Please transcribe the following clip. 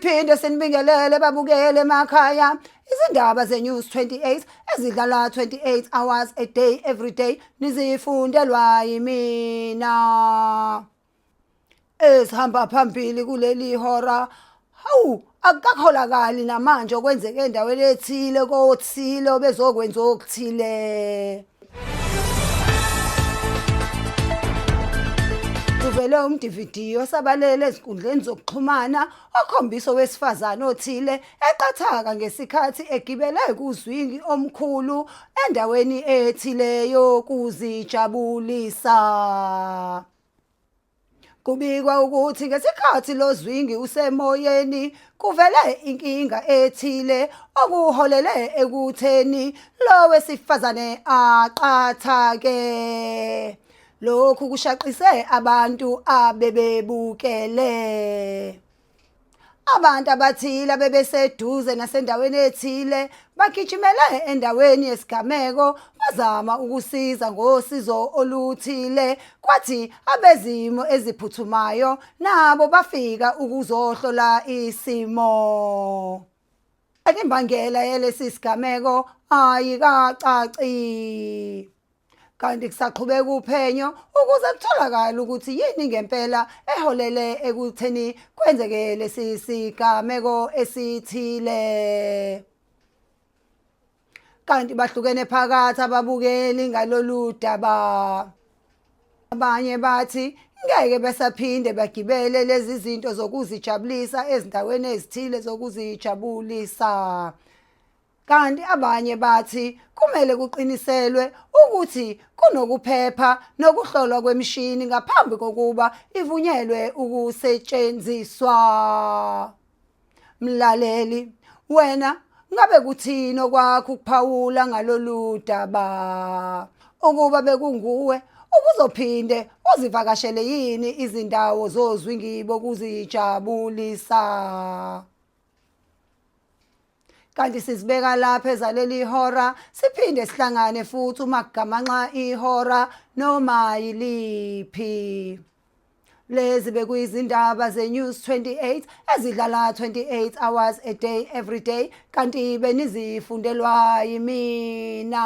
Siphinde sinibingelele babukele emakhaya izindaba zeNews 28 ezidlala 28 hours a day every day nizifundelwa yimina. Esihamba phambili kuleli hora. Hawu akukakholakali namanje okwenzeke endaweni ethile kothile bezokwenza okuthile. Kuvele umdividiyo sabalele ezinkundleni zokuxhumana okhombisa owesifazane othile eqathaka ngesikhathi egibele kuzwingi omkhulu endaweni ethile yokuzijabulisa. Kubikwa ukuthi ngesikhathi lo zwingi usemoyeni kuvele inkinga ethile okuholele ekutheni lo wesifazane aqathake. Lokhu kushaqise abantu abebebukele. Abantu abathile bebeseduze nasendaweni ethile bagijimele endaweni yesigameko bazama ukusiza ngosizo oluthile kwathi abezimo eziphuthumayo nabo bafika ukuzohlola isimo. Imbangela yalesi sigameko ayikacaci. Kanti kusaqhubeka uphenyo ukuze kutholakale ukuthi yini ngempela eholele ekutheni kwenzeke lesi sigameko esithile. Kanti bahlukene phakathi ababukeli ngalolu daba. Abanye bathi ngeke besaphinde bagibele lezi zinto zokuzijabulisa ezindaweni ezithile zokuzijabulisa. Kanti abanye bathi kumele kuqiniselwe ukuthi kunokuphepha nokuhlolwa kwemishini ngaphambi kokuba ivunyelwe ukusetshenziswa. Mlaleli, wena ngabe kuthini okwakho ukuphawula ngalolu daba? Ukuba bekunguwe ubuzophinde uzivakashele yini izindawo zozwingi bokuzijabulisa? Kanti sizibeka lapha ezaleli hora siphinde sihlangane futhi uma kugamanxa ihora noma yiliphi. Lezi bekuyizindaba zeNews 28 ezidlala 28 hours a day every day kanti benizifundelwa yimina.